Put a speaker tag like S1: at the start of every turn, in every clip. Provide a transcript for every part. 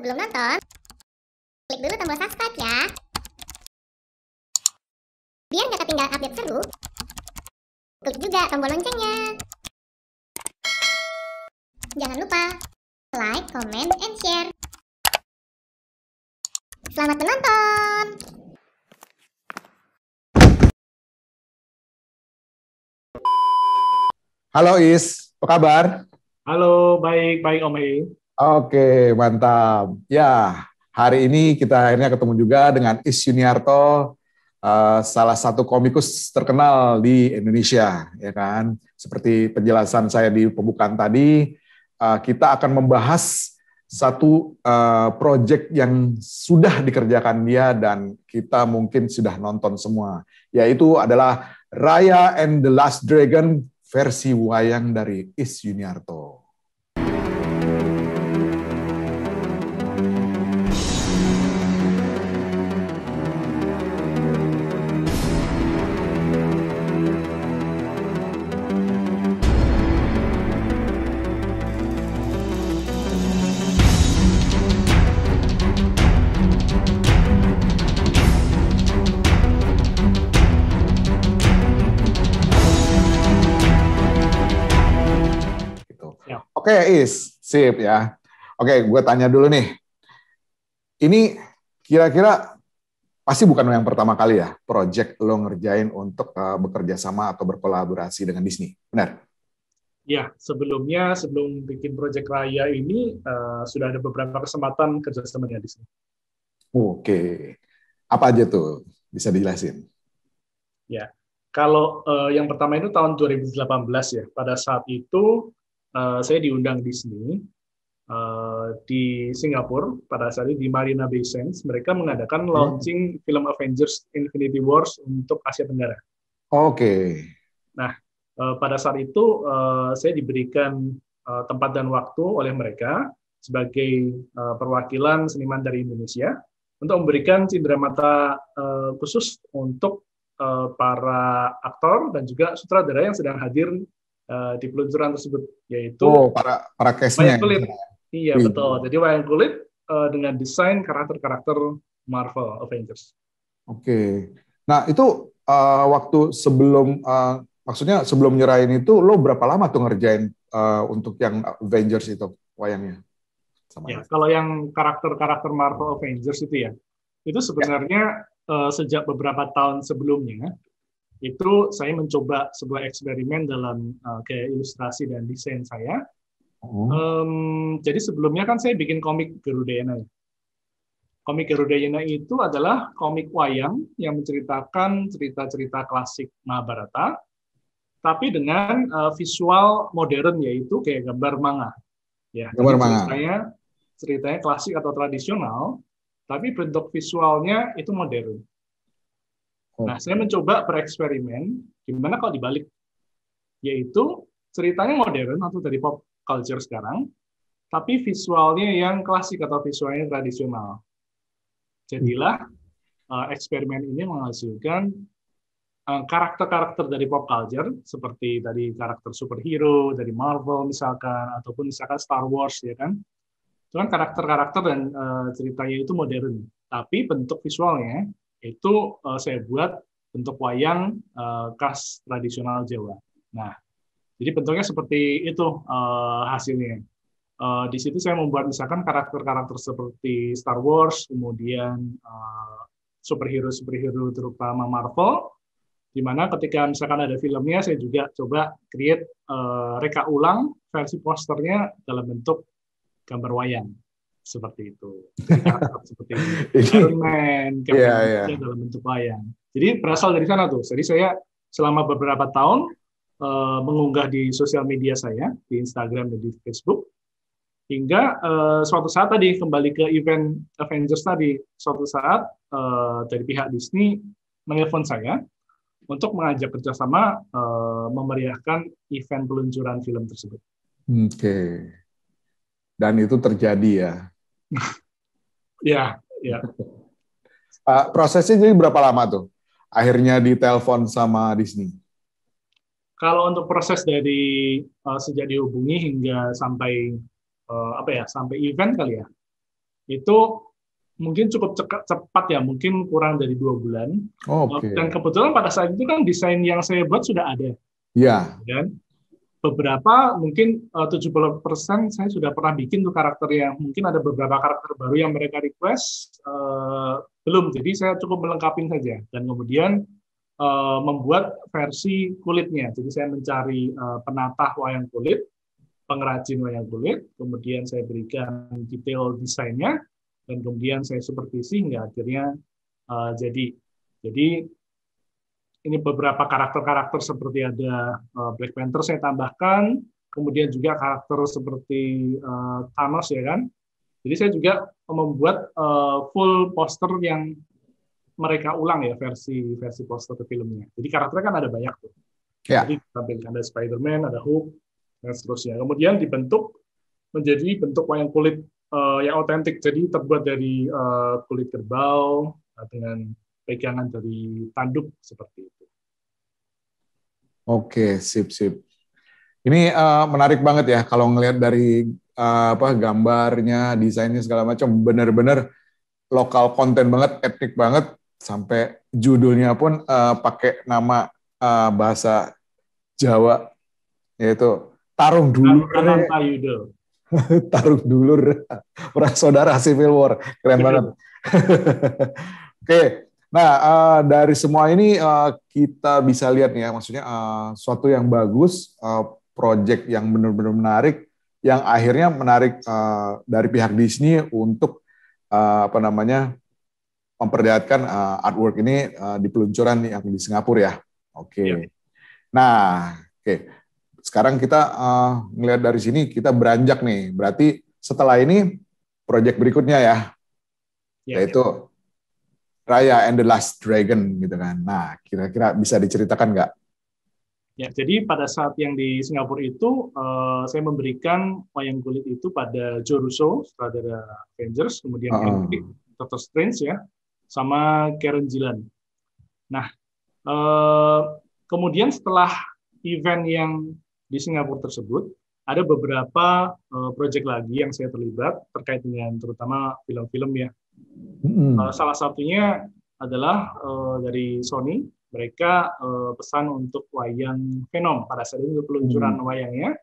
S1: Sebelum nonton, klik dulu tombol subscribe ya. Biar nggak ketinggalan update seru, klik juga tombol loncengnya. Jangan lupa like, comment, and share. Selamat menonton!
S2: Halo Is, apa kabar?
S3: Halo, baik Om Hei.
S2: Oke, mantap. Ya, hari ini kita akhirnya ketemu juga dengan Is Yuniarto, salah satu komikus terkenal di Indonesia, ya kan? Seperti penjelasan saya di pembukaan tadi, kita akan membahas satu proyek yang sudah dikerjakan dia dan kita mungkin sudah nonton semua, yaitu adalah Raya and the Last Dragon versi wayang dari Is Yuniarto. Oke, Is, sip ya. Oke, gue tanya dulu nih. Ini kira-kira pasti bukan yang pertama kali ya, project lo ngerjain untuk bekerja sama atau berkolaborasi dengan Disney, benar?
S3: Ya, sebelum bikin Project Raya ini sudah ada beberapa kesempatan kerjasama dengan Disney.
S2: Oke, apa aja tuh? Bisa dijelasin?
S3: Ya, kalau yang pertama itu tahun 2018 ya. Pada saat itu saya diundang Disney di Singapura pada saat itu di Marina Bay Sands. Mereka mengadakan launching film Avengers Infinity Wars untuk Asia Tenggara.
S2: Oke.
S3: Nah, pada saat itu saya diberikan tempat dan waktu oleh mereka sebagai perwakilan seniman dari Indonesia untuk memberikan cenderamata khusus untuk para aktor dan juga sutradara yang sedang hadir di peluncuran tersebut, yaitu
S2: para cast-nya.
S3: Wayang kulit. Iya, betul. Jadi wayang kulit dengan desain karakter-karakter Marvel Avengers.
S2: Oke. Nah, itu waktu sebelum maksudnya sebelum nyerahin itu lo berapa lama tuh ngerjain untuk yang Avengers itu wayangnya?
S3: Ya, kalau yang karakter-karakter Marvel Avengers itu ya, itu sebenarnya sejak beberapa tahun sebelumnya itu saya mencoba sebuah eksperimen dalam kayak ilustrasi dan desain saya. Jadi sebelumnya kan saya bikin komik Garudayana. Komik Garudayana itu adalah komik wayang yang menceritakan cerita-cerita klasik Mahabharata, tapi dengan visual modern, yaitu kayak gambar manga. Ya,
S2: gambar manga.
S3: Ceritanya klasik atau tradisional, tapi bentuk visualnya itu modern. Nah, saya mencoba bereksperimen, gimana kalau dibalik? Yaitu ceritanya modern atau dari pop culture sekarang, tapi visualnya yang klasik atau visualnya tradisional. Jadilah eksperimen ini menghasilkan karakter-karakter dari pop culture, seperti tadi karakter superhero, dari Marvel misalkan, ataupun misalkan Star Wars, ya kan? Itu kan karakter-karakter dan ceritanya itu modern, tapi bentuk visualnya itu saya buat bentuk wayang khas tradisional Jawa. Nah, jadi bentuknya seperti itu hasilnya. Di situ saya membuat misalkan karakter-karakter seperti Star Wars, kemudian superhero-superhero terutama Marvel, di mana ketika misalkan ada filmnya, saya juga coba create reka ulang versi posternya dalam bentuk gambar wayang. Seperti itu. Seperti Iron Man, dalam bentuk wayang. Jadi berasal dari sana tuh. Jadi saya selama beberapa tahun mengunggah di sosial media saya, di Instagram dan di Facebook, hingga suatu saat tadi kembali ke event Avengers tadi, suatu saat dari pihak Disney menelpon saya untuk mengajak kerjasama memeriahkan event peluncuran film tersebut.
S2: Oke. Dan itu terjadi ya?
S3: Ya.
S2: Prosesnya jadi berapa lama tuh? Akhirnya ditelepon sama Disney?
S3: Kalau untuk proses dari sejak dihubungi hingga sampai sampai event kali ya, itu mungkin cukup cepat ya, mungkin kurang dari 2 bulan.
S2: Oke.
S3: Dan kebetulan pada saat itu kan desain yang saya buat sudah ada.
S2: Ya.
S3: Dan beberapa, mungkin 70% saya sudah pernah bikin tuh karakter yang, mungkin ada beberapa karakter baru yang mereka request, belum. Jadi saya cukup melengkapi saja. Dan kemudian membuat versi kulitnya. Jadi saya mencari penatah wayang kulit, pengrajin wayang kulit, kemudian saya berikan detail desainnya, dan kemudian saya supervisi hingga akhirnya jadi. Jadi ini beberapa karakter-karakter seperti ada Black Panther saya tambahkan, kemudian juga karakter seperti Thanos ya kan. Jadi saya juga membuat full poster yang mereka ulang ya, versi poster filmnya. Jadi karakternya kan ada banyak tuh.
S2: Ya.
S3: Jadi tampilkan ada Spider-Man, ada Hulk, dan seterusnya. Kemudian dibentuk menjadi bentuk wayang kulit yang otentik, jadi terbuat dari kulit kerbau dengan pegangan dari tanduk seperti itu.
S2: Oke, sip. Ini menarik banget ya kalau ngelihat dari gambarnya, desainnya segala macam, benar-benar lokal konten banget, etnik banget, sampai judulnya pun pakai nama bahasa Jawa, yaitu Tarung Dulur.
S3: Anantayuda.
S2: Tarung Dulur, saudara Civil War, keren banget. Oke, nah dari semua ini kita bisa lihat nih ya, maksudnya suatu yang bagus, project yang benar-benar menarik, yang akhirnya menarik dari pihak Disney untuk memperlihatkan artwork ini di peluncuran yang di Singapura ya. Oke.
S3: Ya.
S2: Nah, oke. Sekarang kita ngelihat dari sini, kita beranjak nih. Berarti setelah ini, proyek berikutnya ya, yaitu Raya and the Last Dragon, gitu kan. Nah, kira-kira bisa diceritakan nggak?
S3: Ya, jadi pada saat yang di Singapura itu, saya memberikan wayang kulit itu pada Joe Russo, sutradara Avengers, kemudian Henry, Doctor Strange ya, sama Karen Gillan. Nah, kemudian setelah event yang di Singapura tersebut, ada beberapa proyek lagi yang saya terlibat terkait dengan terutama film-film ya. Salah satunya adalah dari Sony, mereka pesan untuk wayang Venom pada saat itu peluncuran wayangnya.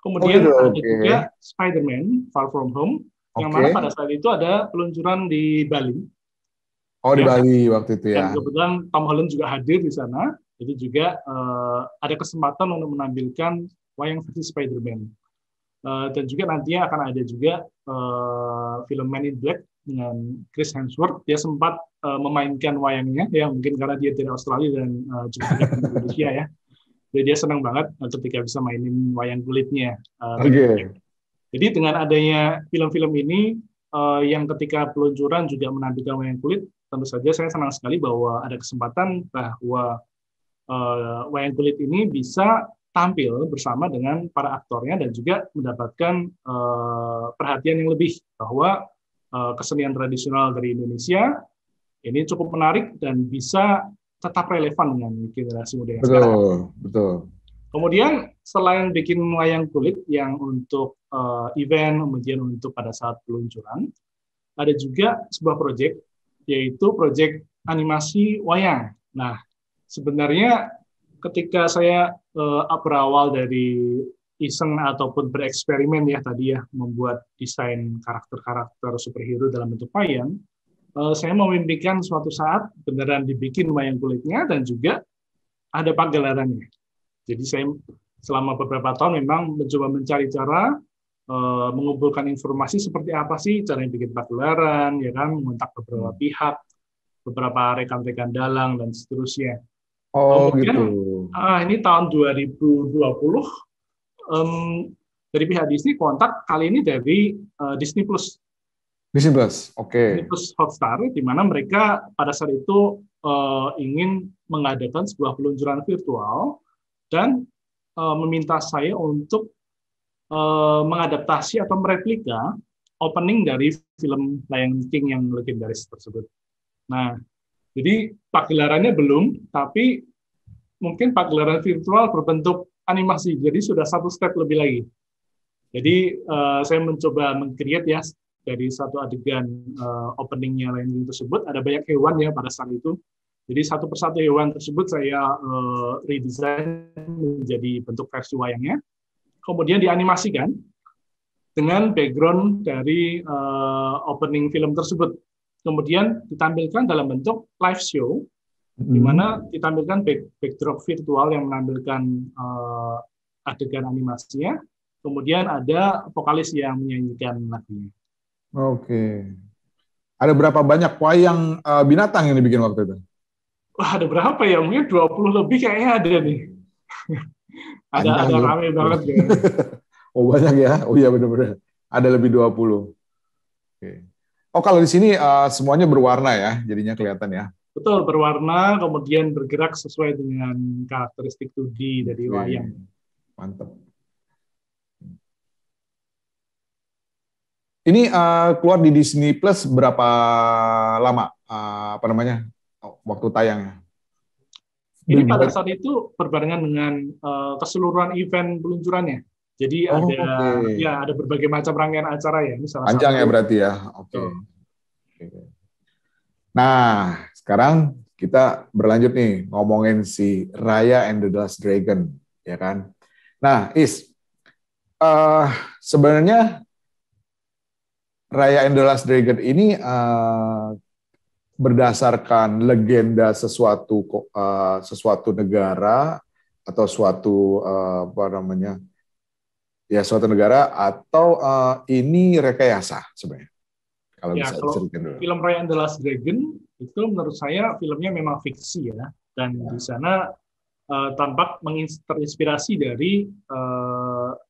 S3: Kemudian ada juga Spider-Man Far From Home, yang mana pada saat itu ada peluncuran di Bali.
S2: Di Bali waktu itu ya.
S3: Dan kebetulan Tom Holland juga hadir di sana. Itu juga ada kesempatan untuk menampilkan wayang versi Spider-Man. Dan juga nantinya akan ada juga film Man in Black dengan Chris Hemsworth. Dia sempat memainkan wayangnya, ya mungkin karena dia dari Australia dan juga di Indonesia ya. Jadi dia senang banget ketika bisa mainin wayang kulitnya. Jadi dengan adanya film-film ini, yang ketika peluncuran juga menampilkan wayang kulit, tentu saja saya senang sekali bahwa ada kesempatan bahwa wayang kulit ini bisa tampil bersama dengan para aktornya dan juga mendapatkan perhatian yang lebih bahwa kesenian tradisional dari Indonesia ini cukup menarik dan bisa tetap relevan dengan generasi muda yang sekarang.
S2: Betul.
S3: Kemudian selain bikin wayang kulit yang untuk event, kemudian untuk pada saat peluncuran, ada juga sebuah proyek yaitu proyek animasi wayang. Nah, sebenarnya ketika saya berawal dari iseng ataupun bereksperimen ya tadi ya, membuat desain karakter-karakter superhero dalam bentuk wayang, saya memimpikan suatu saat beneran dibikin wayang kulitnya dan juga ada pagelarannya. Jadi saya selama beberapa tahun memang mencoba mencari cara mengumpulkan informasi seperti apa sih cara bikin pagelaran, ya kan, mengontak beberapa pihak, beberapa rekan-rekan dalang dan seterusnya. Kemudian,
S2: gitu.
S3: Ini tahun 2020 dari pihak Disney kontak kali ini dari Disney Plus.
S2: Disney Plus, oke.
S3: Disney Plus Hotstar, di mana mereka pada saat itu ingin mengadakan sebuah peluncuran virtual dan meminta saya untuk mengadaptasi atau mereplika opening dari film Lion King yang legendaris tersebut. Nah, jadi pagelarannya belum, tapi mungkin pagelaran virtual berbentuk animasi, jadi sudah satu step lebih lagi. Jadi saya mencoba meng-create ya dari satu adegan openingnya landing tersebut ada banyak hewan ya pada saat itu. Jadi satu persatu hewan tersebut saya redesign menjadi bentuk versi wayangnya, kemudian dianimasikan dengan background dari opening film tersebut. Kemudian ditampilkan dalam bentuk live show, di mana ditampilkan backdrop virtual yang menampilkan adegan animasinya, kemudian ada vokalis yang menyanyikan lagunya.
S2: Oke. Ada berapa banyak wayang binatang yang dibikin waktu itu?
S3: Wah, ada berapa ya? Mungkin 20 lebih kayaknya ada nih. ada
S2: ya?
S3: rame banget ya.
S2: Oh, banyak ya? Oh iya, benar-benar. Ada lebih 20. Oke. Oh, kalau di sini semuanya berwarna ya, jadinya kelihatan ya.
S3: Betul, berwarna, kemudian bergerak sesuai dengan karakteristik 2D dari wayang.
S2: Mantap. Ini keluar di Disney Plus berapa lama? Waktu tayangnya?
S3: Ini pada saat itu berbarengan dengan keseluruhan event peluncurannya. Jadi ada berbagai macam rangkaian acara ya. Ini salah
S2: panjang
S3: satu.
S2: Ya berarti ya. Oke. Nah, sekarang kita berlanjut nih ngomongin si Raya and the Last Dragon, ya kan? Nah, sebenarnya Raya and the Last Dragon ini berdasarkan legenda suatu negara atau suatu suatu negara, atau ini rekayasa sebenarnya? Kalau bisa diceritain dulu.
S3: Film Raya and the Last Dragon itu menurut saya filmnya memang fiksi ya, dan di sana tampak terinspirasi dari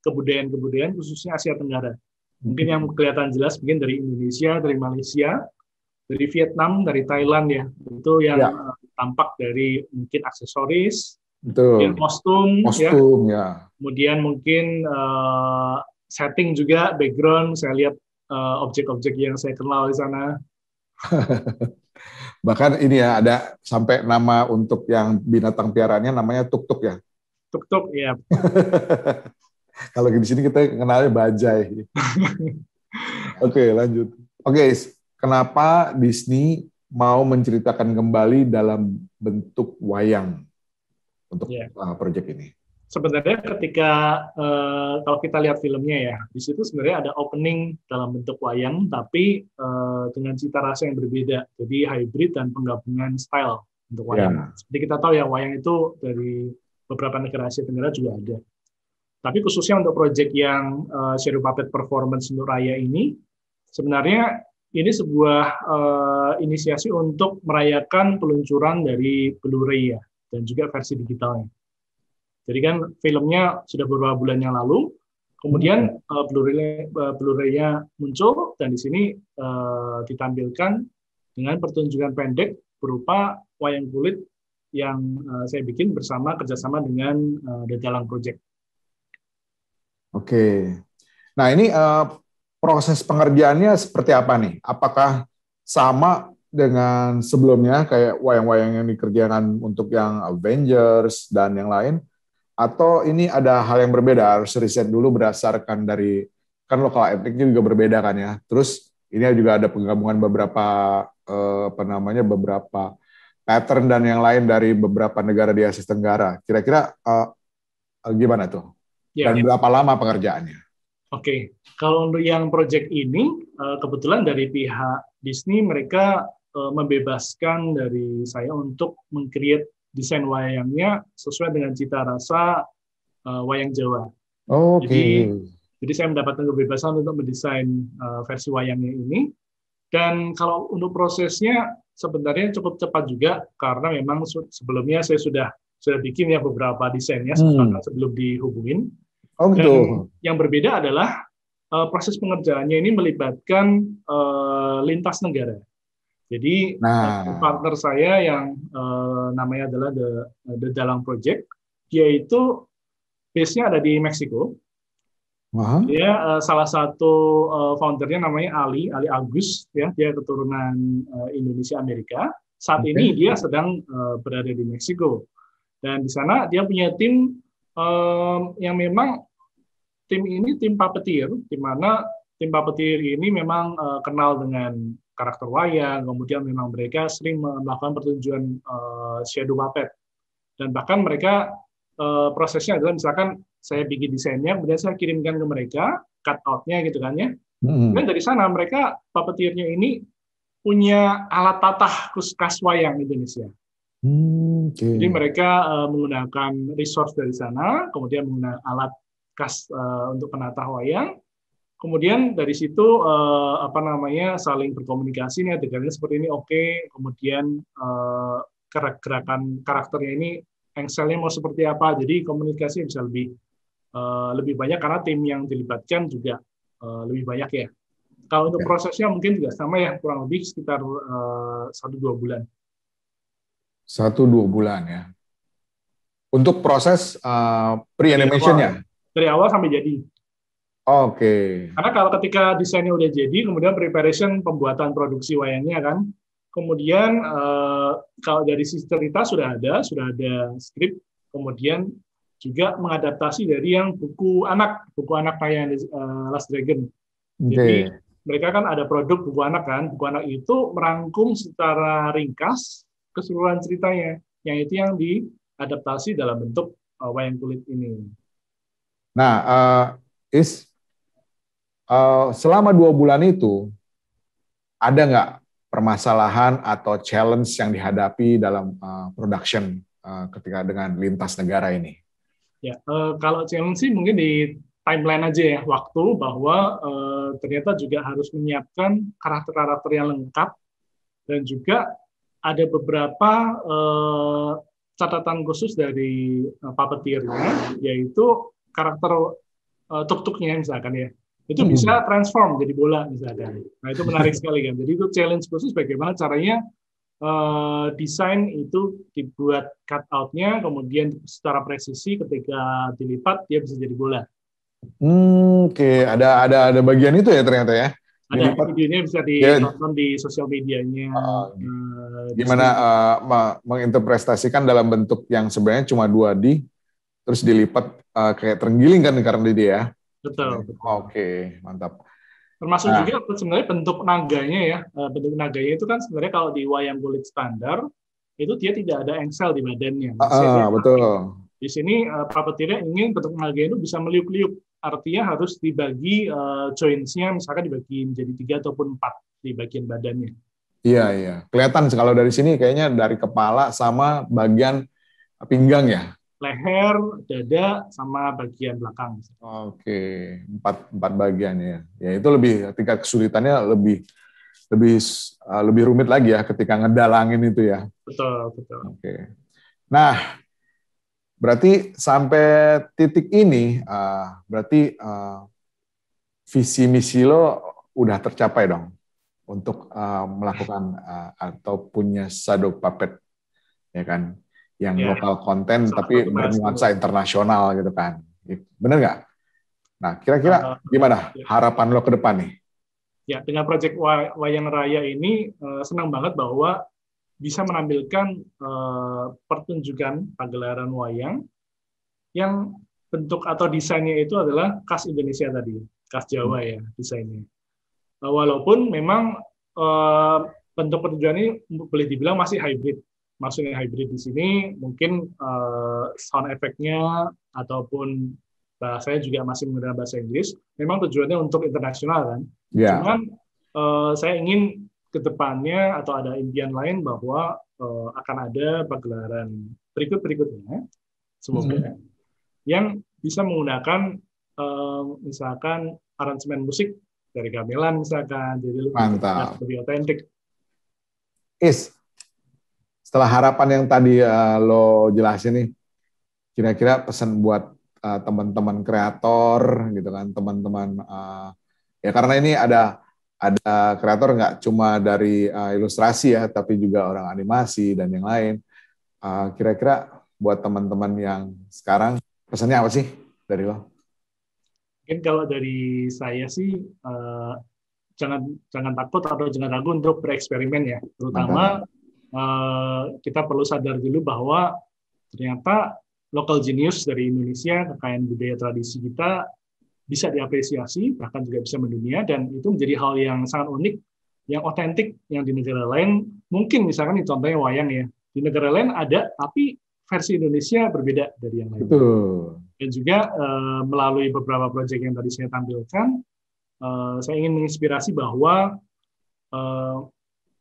S3: kebudayaan-kebudayaan khususnya Asia Tenggara. Mungkin yang kelihatan jelas mungkin dari Indonesia, dari Malaysia, dari Vietnam, dari Thailand ya. Itu yang tampak dari mungkin aksesoris, kemudian kostum ya. Kemudian mungkin setting juga, background, saya lihat objek-objek yang saya kenal di sana.
S2: Bahkan ini ya, ada sampai nama untuk yang binatang piaraannya namanya tuk-tuk ya.
S3: Tuk-tuk, ya.
S2: Kalau di sini kita kenalnya bajai. Oke, lanjut. Oke, kenapa Disney mau menceritakan kembali dalam bentuk wayang untuk proyek ini? Sebenarnya
S3: ketika kalau kita lihat filmnya ya, di situ sebenarnya ada opening dalam bentuk wayang, tapi dengan cita rasa yang berbeda. Jadi hybrid dan penggabungan style untuk wayang. Seperti kita tahu ya, wayang itu dari beberapa negara Asia Tenggara juga ada. Tapi khususnya untuk proyek yang Shadow Puppet Performance untuk Raya ini, sebenarnya ini sebuah inisiasi untuk merayakan peluncuran dari Blu-ray ya, dan juga versi digitalnya. Jadi kan filmnya sudah beberapa bulan yang lalu, kemudian Blu-ray-nya muncul, dan di sini ditampilkan dengan pertunjukan pendek berupa wayang kulit yang saya bikin kerjasama dengan The Dalang Project.
S2: Oke. Nah, ini proses pengerjaannya seperti apa nih? Apakah sama dengan sebelumnya kayak wayang-wayang yang dikerjakan untuk yang Avengers dan yang lain? Atau ini ada hal yang berbeda? Harus riset dulu berdasarkan dari, kan lokal etniknya juga berbeda kan ya. Terus ini juga ada penggabungan beberapa beberapa pattern dan yang lain dari beberapa negara di Asia Tenggara. Kira-kira gimana tuh? Dan berapa lama pengerjaannya?
S3: Oke, kalau untuk yang proyek ini, kebetulan dari pihak Disney mereka membebaskan dari saya untuk meng-create desain wayangnya sesuai dengan cita rasa wayang Jawa. Jadi saya mendapatkan kebebasan untuk mendesain versi wayangnya ini. Dan kalau untuk prosesnya sebenarnya cukup cepat juga, karena memang sebelumnya saya sudah bikin ya beberapa desainnya sebelum dihubungin. Dan yang berbeda adalah proses pengerjaannya ini melibatkan lintas negara. Jadi partner saya yang namanya adalah The Dalang Project, dia itu base-nya ada di Meksiko. Dia salah satu foundernya namanya Ali Agus, ya, dia keturunan Indonesia Amerika. Saat ini dia sedang berada di Meksiko, dan di sana dia punya tim yang memang tim ini tim puppeteer, di mana tim puppeteer ini memang kenal dengan karakter wayang, kemudian memang mereka sering melakukan pertunjukan shadow puppet. Dan bahkan mereka prosesnya adalah misalkan saya bikin desainnya, kemudian saya kirimkan ke mereka, cut out-nya gitu kan ya. Dan dari sana mereka puppeteer-nya ini punya alat tatah khas wayang Indonesia. Jadi mereka menggunakan resource dari sana, kemudian menggunakan alat khas untuk penatah wayang. Kemudian dari situ saling berkomunikasi nih, adegannya seperti ini oke. Kemudian gerakan karakternya ini engselnya mau seperti apa. Jadi komunikasi bisa lebih banyak karena tim yang dilibatkan juga lebih banyak ya. Kalau untuk prosesnya mungkin juga sama ya, kurang lebih sekitar 1-2 bulan.
S2: 1-2 bulan ya. Untuk proses pre-animation-nya?
S3: Dari awal sampai jadi.
S2: Oke.
S3: Karena kalau ketika desainnya udah jadi, kemudian preparation pembuatan produksi wayangnya kan, kemudian kalau dari sisi cerita sudah ada skrip, kemudian juga mengadaptasi dari yang buku anak kayak Last Dragon. Jadi mereka kan ada produk buku anak kan, buku anak itu merangkum secara ringkas keseluruhan ceritanya, yang itu yang diadaptasi dalam bentuk wayang kulit ini.
S2: Nah, selama 2 bulan itu ada nggak permasalahan atau challenge yang dihadapi dalam production ketika dengan lintas negara ini?
S3: Ya, kalau challenge sih mungkin di timeline aja ya, waktu bahwa ternyata juga harus menyiapkan karakter-karakter yang lengkap dan juga ada beberapa catatan khusus dari puppeteer-nya, yaitu karakter tuk-tuknya misalkan ya. Itu bisa transform jadi bola misalkan. Nah itu menarik sekali kan. Jadi itu challenge khusus bagaimana caranya desain itu dibuat cut out-nya, kemudian secara presisi ketika dilipat dia bisa jadi bola.
S2: Oke. Ada bagian itu ya ternyata ya.
S3: Ada videonya bisa ditonton di sosial medianya.
S2: Gimana menginterpretasikan dalam bentuk yang sebenarnya cuma 2D, terus dilipat kayak terenggiling kan karena dia ya.
S3: Betul.
S2: Oke, mantap.
S3: Termasuk juga sebenarnya bentuk naganya ya. Bentuk naganya itu kan sebenarnya kalau di wayang kulit standar itu dia tidak ada engsel di badannya.
S2: Betul.
S3: Di sini puppeteer ingin bentuk naganya itu bisa meliuk-liuk. Artinya harus dibagi joints-nya misalkan dibagi menjadi 3 ataupun 4 di bagian badannya.
S2: Iya. Kelihatan kalau dari sini kayaknya dari kepala sama bagian pinggang ya.
S3: Leher, dada, sama bagian belakang.
S2: Oke, 4 bagian ya. Ya itu tingkat kesulitannya lebih rumit lagi ya ketika ngedalangin itu ya.
S3: Betul.
S2: Oke. Nah, berarti sampai titik ini, berarti visi misi lo udah tercapai dong untuk melakukan atau punya shadow puppet, ya kan? Yang lokal konten tapi bernuansa internasional gitu kan. Bener nggak? Nah, kira-kira gimana harapan lo ke depan nih?
S3: Ya, dengan proyek Wayang Raya ini senang banget bahwa bisa menampilkan pertunjukan pagelaran wayang yang bentuk atau desainnya itu adalah khas Indonesia tadi, khas Jawa ya desainnya. Walaupun memang bentuk pertunjukan ini boleh dibilang masih hybrid. Maksudnya hybrid di sini mungkin sound effect-nya ataupun bahasanya juga masih menggunakan bahasa Inggris. Memang tujuannya untuk internasional kan. Yeah. Cuman saya ingin ke depannya atau ada impian lain bahwa akan ada pagelaran berikutnya, semoga yang bisa menggunakan misalkan aransemen musik dari gamelan misalkan, jadi lebih otentik.
S2: Setelah harapan yang tadi lo jelasin nih, kira-kira pesan buat teman-teman kreator gitu kan, teman-teman ya karena ini ada kreator nggak cuma dari ilustrasi ya, tapi juga orang animasi dan yang lain. Kira-kira buat teman-teman yang sekarang pesannya apa sih dari lo?
S3: Mungkin kalau dari saya sih jangan takut atau jangan ragu untuk bereksperimen ya, terutama kita perlu sadar dulu bahwa ternyata local genius dari Indonesia, kekayaan budaya tradisi kita bisa diapresiasi, bahkan juga bisa mendunia, dan itu menjadi hal yang sangat unik, yang otentik, yang di negara lain, mungkin misalkan contohnya wayang ya, di negara lain ada, tapi versi Indonesia berbeda dari yang lain.
S2: Betul.
S3: Dan juga melalui beberapa proyek yang tadi saya tampilkan, saya ingin menginspirasi bahwa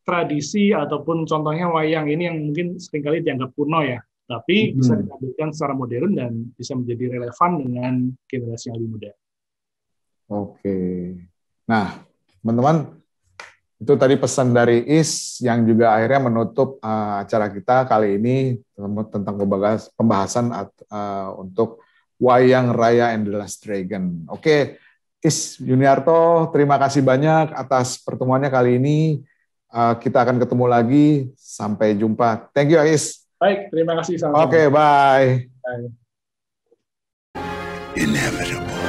S3: tradisi ataupun contohnya wayang ini yang mungkin seringkali dianggap kuno ya, tapi bisa ditampilkan secara modern dan bisa menjadi relevan dengan generasi yang lebih muda.
S2: Oke. Nah, teman-teman, itu tadi pesan dari Is yang juga akhirnya menutup acara kita kali ini tentang pembahasan untuk Wayang Raya and the Last Dragon. Oke, Is Yuniarto, terima kasih banyak atas pertemuannya kali ini. Kita akan ketemu lagi. Sampai jumpa. Thank you, Is.
S3: Baik, terima kasih. Sama-sama.
S2: Oke, bye.
S3: Bye.
S4: Inevitable.